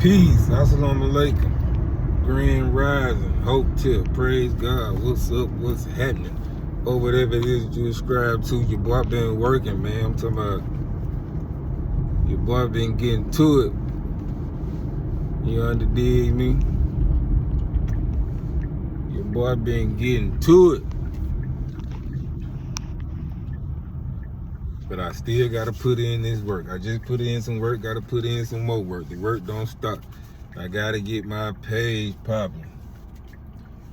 Peace. Assalamu alaikum. Grand rising. Hope tip. Praise God. What's up? What's happening? Or whatever it is you ascribe to. Your boy been working, man. I'm talking about your boy been getting to it. You underdig me? Your boy been getting to it. But I still gotta put in this work. I just put in some work, gotta put in some more work. The work don't stop. I gotta get my page popping.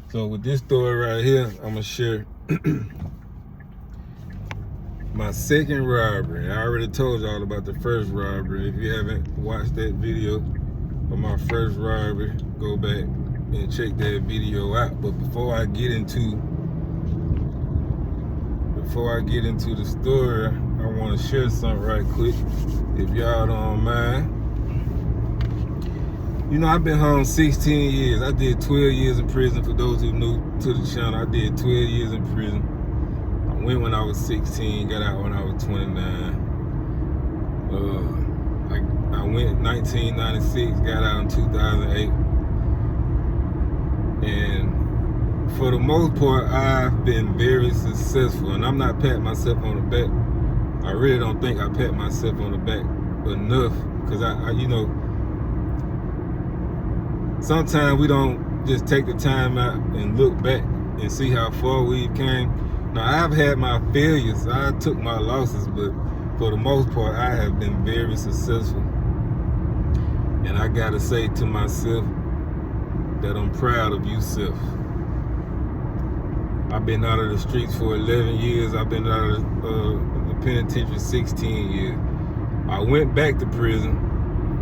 So with this story right here, I'm gonna share my second robbery. I already told y'all about the first robbery. If you haven't watched that video of my first robbery, go back and check that video out. But before I get into the story, I want to share something right quick, if y'all don't mind. You know, I've been home 16 years. I did 12 years in prison. For those who new to the channel, I did 12 years in prison. I went when I was 16, got out when I was 29. I went in 1996, got out in 2008. And for the most part, I've been very successful. And I'm not patting myself on the back. I really don't think I pat myself on the back enough, because I you know, sometimes we don't just take the time out and look back and see how far we've came. Now, I've had my failures, I took my losses, but for the most part, I have been very successful. And I gotta say to myself that I'm proud of you, self. I've been out of the streets for 11 years. I've been out of the penitentiary 16 years. I went back to prison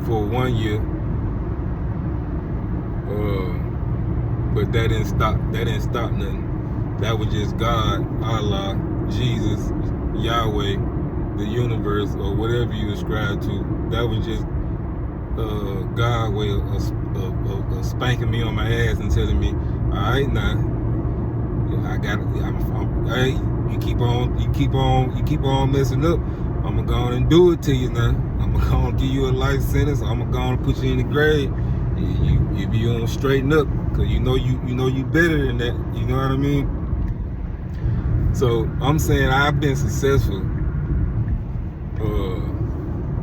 for 1 year. But that didn't stop nothing. That was just God, Allah, Jesus, Yahweh, the universe, or whatever you ascribe to. That was just God's way of spanking me on my ass and telling me, all right now, hey, you keep on messing up. I'm gonna go on and do it to you now. I'm gonna go and give you a life sentence. I'm gonna go on and put you in the grave. You be on straighten up, cause you know you better than that. You know what I mean? So I'm saying I've been successful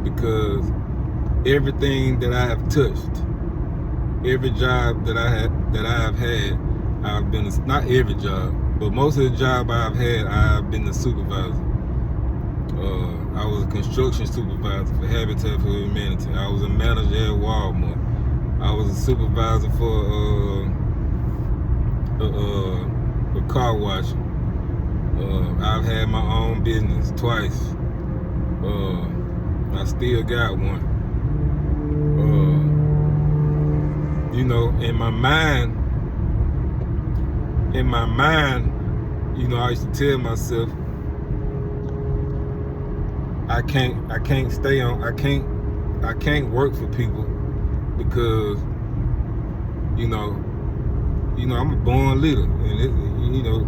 because everything that I have touched, every job that I have had, I've been, not every job, but most of the job I've had, I've been the supervisor. I was a construction supervisor for Habitat for Humanity. I was a manager at Walmart. I was a supervisor for a car washing. I've had my own business twice. I still got one. You know, in my mind, you know, I used to tell myself, I can't work for people, because, you know, I'm a born leader, and you know,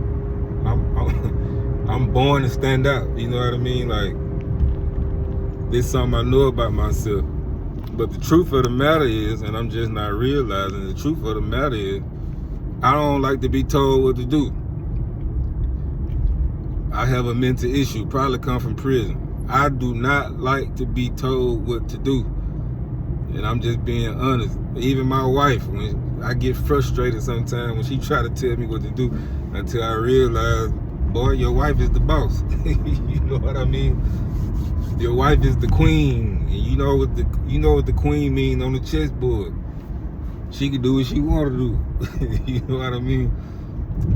I'm born to stand out. You know what I mean? Like, this is something I know about myself. But the truth of the matter is, and I'm just not realizing, the truth of the matter is, I don't like to be told what to do. I have a mental issue, probably come from prison. I do not like to be told what to do. And I'm just being honest. Even my wife, when I get frustrated sometimes when she try to tell me what to do, until I realize, boy, your wife is the boss. You know what I mean? Your wife is the queen. And you know what the queen means on the chessboard. She can do what she want to do. You know what I mean?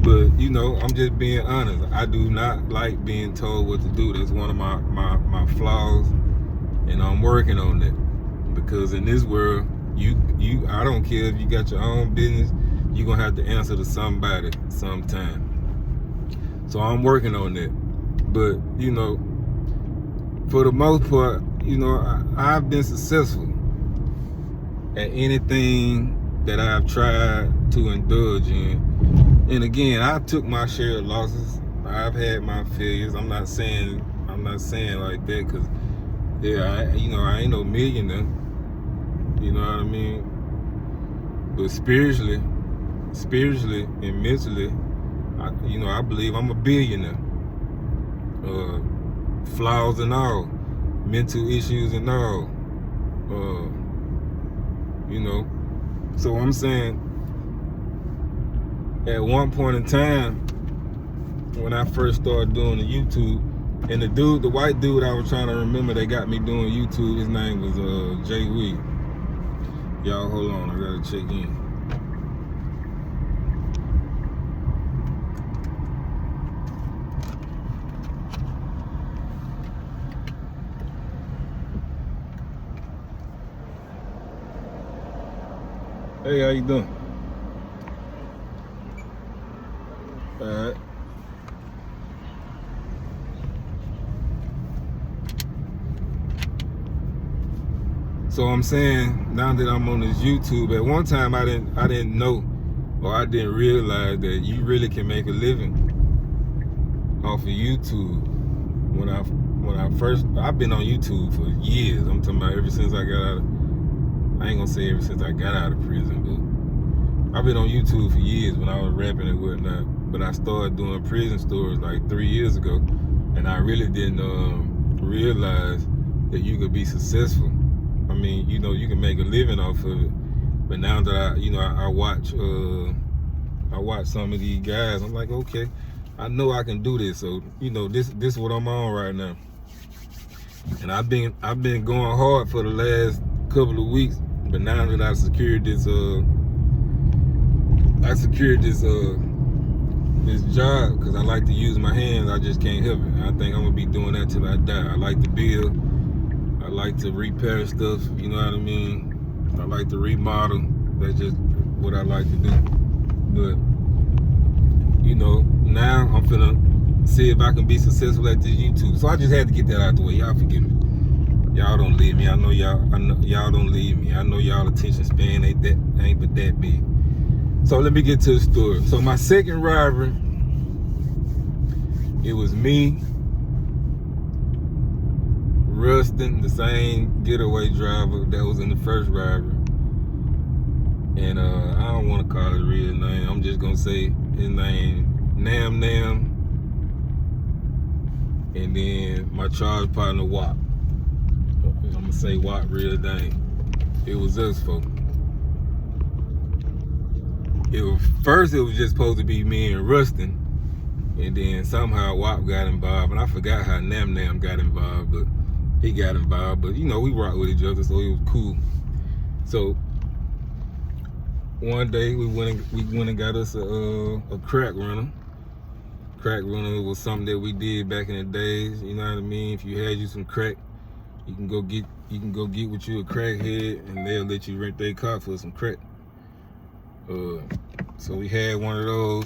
But, you know, I'm just being honest. I do not like being told what to do. That's one of my flaws, and I'm working on that. Because in this world, I don't care if you got your own business, you're gonna have to answer to somebody sometime. So I'm working on that. But, you know, for the most part, you know, I've been successful at anything that I've tried to indulge in. And again, I took my share of losses. I've had my failures. I'm not saying like that, because, yeah, I ain't no millionaire. You know what I mean? But spiritually and mentally, I believe I'm a billionaire. Flaws and all, mental issues and all. So I'm saying, at one point in time, when I first started doing the YouTube, and the white dude I was trying to remember that got me doing YouTube, his name was Jay Wee. Y'all hold on, I gotta check in. Hey, how you doing? All right. So I'm saying, now that I'm on this YouTube, at one time I didn't know, or I didn't realize that you really can make a living off of YouTube. When I've been on YouTube for years. I'm talking about ever since I got out of, I ain't gonna say ever since I got out of prison, but I've been on YouTube for years when I was rapping and whatnot. But I started doing prison stories like 3 years ago, and I really didn't realize that you could be successful. I mean, you can make a living off of it. But now that I watch some of these guys, I'm like, okay, I know I can do this. So this is what I'm on right now. And I've been going hard for the last couple of weeks. But now that I secured this this job, because I like to use my hands, I just can't help it. I think I'm gonna be doing that till I die. I like to build. I like to repair stuff, you know what I mean? I like to remodel. That's just what I like to do. But, now I'm finna see if I can be successful at this YouTube. So I just had to get that out the way. Y'all forgive me. Y'all don't leave me. I know y'all don't leave me. I know y'all attention span ain't but that big. So let me get to the story. So my second robbery, it was me, Rustin, the same getaway driver that was in the first robbery. And I don't want to call his real name. I'm just going to say his name, Nam Nam. And then my charge partner, Wop. I'm going to say Wop real name. It was us, folks. First, it was just supposed to be me and Rustin. And then somehow Wop got involved. And I forgot how Nam Nam got involved, but he got involved. But, we rocked with each other, so it was cool. So one day we went and got us a crack runner. Crack runner was something that we did back in the days. You know what I mean? If you had you some crack, you can go get with you a crackhead, and they'll let you rent their car for some crack. So we had one of those.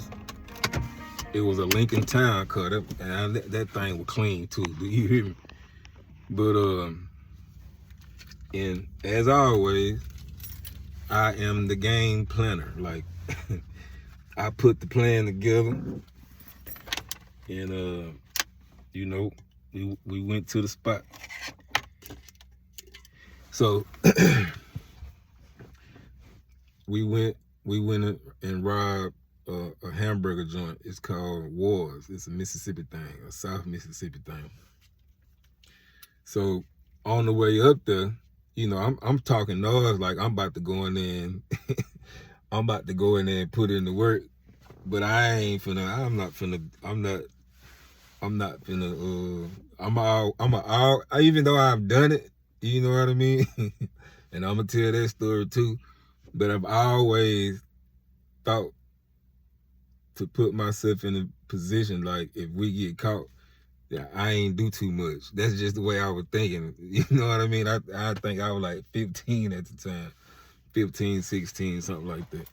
It was a Lincoln Town car, and that thing was clean too. Do you hear me? But and as always, I am the game planner. Like I put the plan together, and we went to the spot. So we went and robbed a hamburger joint. It's called Wars. It's a Mississippi thing, a South Mississippi thing. So on the way up there, I'm talking noise like I'm about to go in there and I'm about to go in there and put in the work. But even though I've done it, you know what I mean? And I'm gonna tell that story too. But I've always thought to put myself in a position like if we get caught, yeah, I ain't do too much. That's just the way I was thinking. You know what I mean? I think I was like 15 at the time. 15, 16, something like that.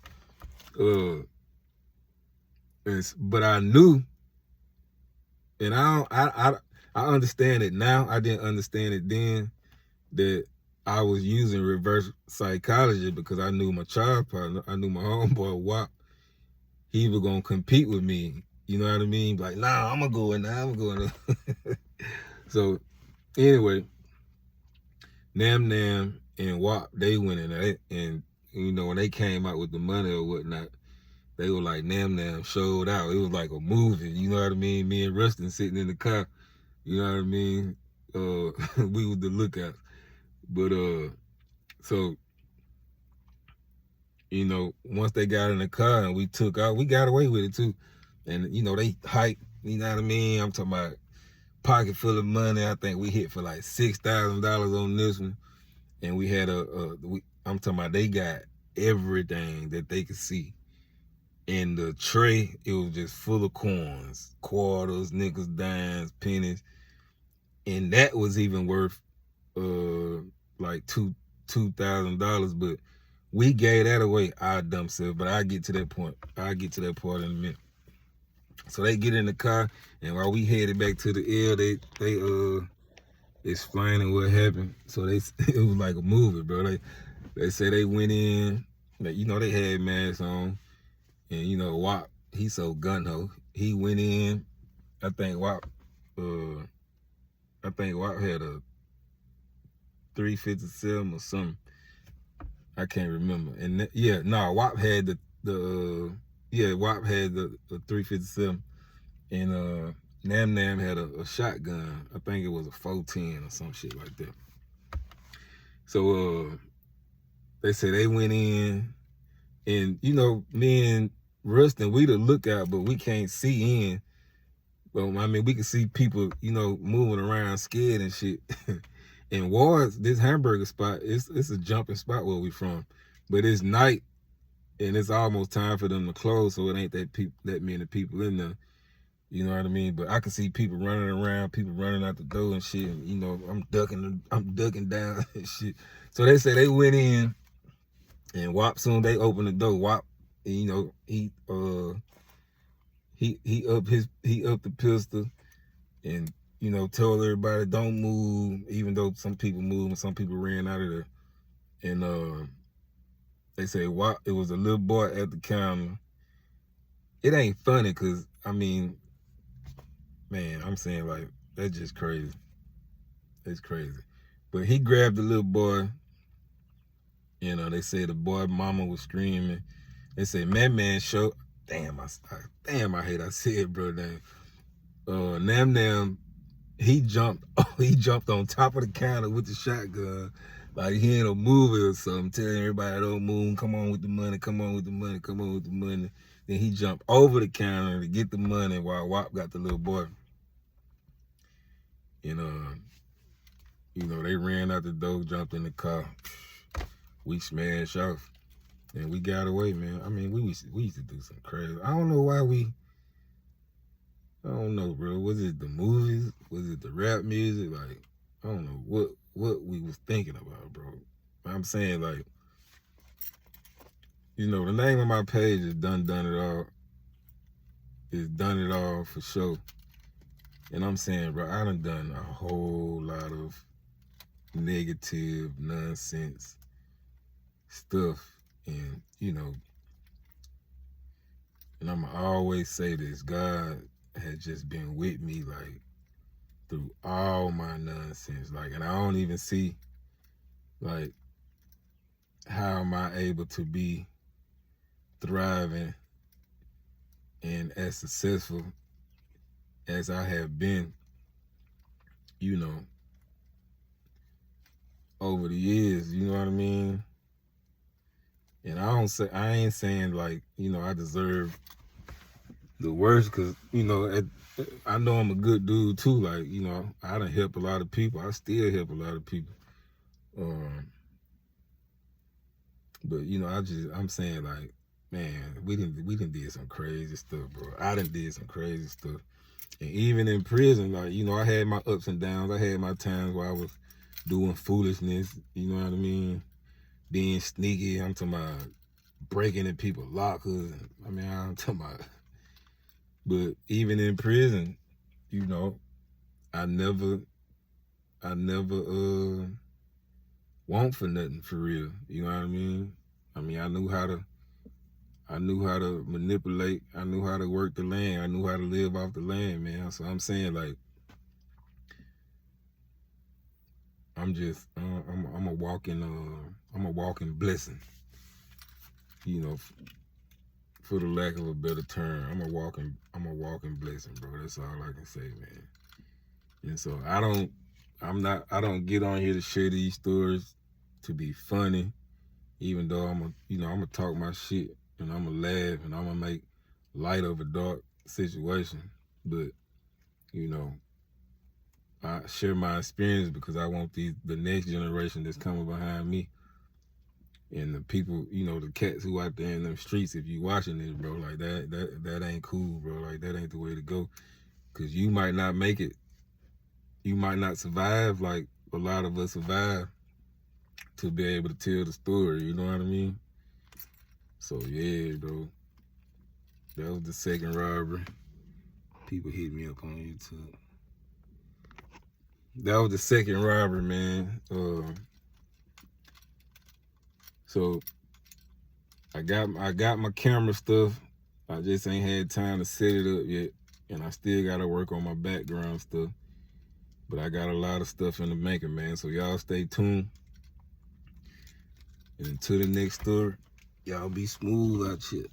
But I knew, and I understand it now. I didn't understand it then, that I was using reverse psychology, because I knew my child partner, I knew my homeboy Wop, he was gonna compete with me. You know what I mean? Like, nah, I'm gonna go in there. So anyway, Nam Nam and WAP, they went in there, and when they came out with the money or whatnot, they were like Nam showed out. It was like a movie, you know what I mean? Me and Rustin sitting in the car, you know what I mean? We was the lookouts. But so once they got in the car and we took out, we got away with it too. And they hiked, you know what I mean? I'm talking about pocket full of money. I think we hit for like $6,000 on this one. And we had I'm talking about they got everything that they could see. In the tray, it was just full of coins, quarters, nickels, dimes, pennies. And that was even worth like $2,000, but we gave that away our dumb self. But I'll get to that point. I'll get to that part in a minute. So they get in the car, and while we headed back to the L, they explaining what happened. So it was like a movie, bro. They say they went in, like, they had masks on, and WAP, he so gun-ho. He went in. I think WAP had a 357 or something. I can't remember. And WAP had WAP had the 357, and Nam had a shotgun. I think it was a 410 or some shit like that. So they say they went in, and me and Rustin, we the lookout, but we can't see in. Well, I mean, we can see people, moving around scared and shit. And Ward's, this hamburger spot, it's a jumping spot where we from. But it's night, and it's almost time for them to close, so it ain't that many people in there. You know what I mean? But I can see people running around, people running out the door and shit. And, I'm ducking down and shit. So they say they went in, and WAP, soon they opened the door. WAP, he upped the pistol, and told everybody don't move, even though some people moved and some people ran out of there. And they say WAP, it was a little boy at the counter. It ain't funny because, I mean, man, I'm saying, like, that's just crazy. It's crazy. But he grabbed the little boy. They say the boy mama was screaming. They say, man, show. Damn, I hate I said, bro, Nam, he jumped on top of the counter with the shotgun, like he in a movie or something, telling everybody don't move, come on with the money, come on with the money, come on with the money. Then he jumped over the counter to get the money while WAP got the little boy. And they ran out the door, jumped in the car. We smashed off, and we got away, man. I mean, we used to do some crazy. I don't know why I don't know, bro. Was it the movies? Was it the rap music? Like, I don't know what we was thinking about, bro. I'm saying, like, the name of my page is Done It All. It's Done It All for sure. And I'm saying, bro, I done a whole lot of negative, nonsense stuff. And, and I'ma always say this, God had just been with me, like, through all my nonsense. Like, and I don't even see, like, how am I able to be thriving and as successful as I have been, over the years, you know what I mean? And I ain't saying, like, I deserve the worst, because, I know I'm a good dude too. Like, I done help a lot of people. I still help a lot of people. But, I'm saying, like, man, we done did some crazy stuff, bro. I done did some crazy stuff. And even in prison, like, I had my ups and downs. I had my times where I was doing foolishness, you know what I mean? Being sneaky. I'm talking about breaking in people's lockers. I'm talking about. But even in prison, I never want for nothing, for real. You know what I mean? I knew how to manipulate. I knew how to work the land. I knew how to live off the land, man. So I'm saying, like, I'm a walking blessing. You know, for the lack of a better term, I'm a walking blessing, bro. That's all I can say, man. And so I don't get on here to share these stories to be funny, even though I'm gonna talk my shit and I'm gonna laugh and I'm gonna make light of a dark situation. But, you know, I share my experience because I want the next generation that's coming behind me and the people, you know, the cats who out there in them streets, if you watching this, bro, like that ain't cool, bro. Like, that ain't the way to go. Cause you might not make it. You might not survive like a lot of us survive to be able to tell the story, you know what I mean? So yeah, bro. That was the second robbery. People hit me up on YouTube. That was the second robbery, man. So I got my camera stuff. I just ain't had time to set it up yet. And I still gotta work on my background stuff. But I got a lot of stuff in the making, man. So y'all stay tuned. And until the next story, y'all be smooth out here.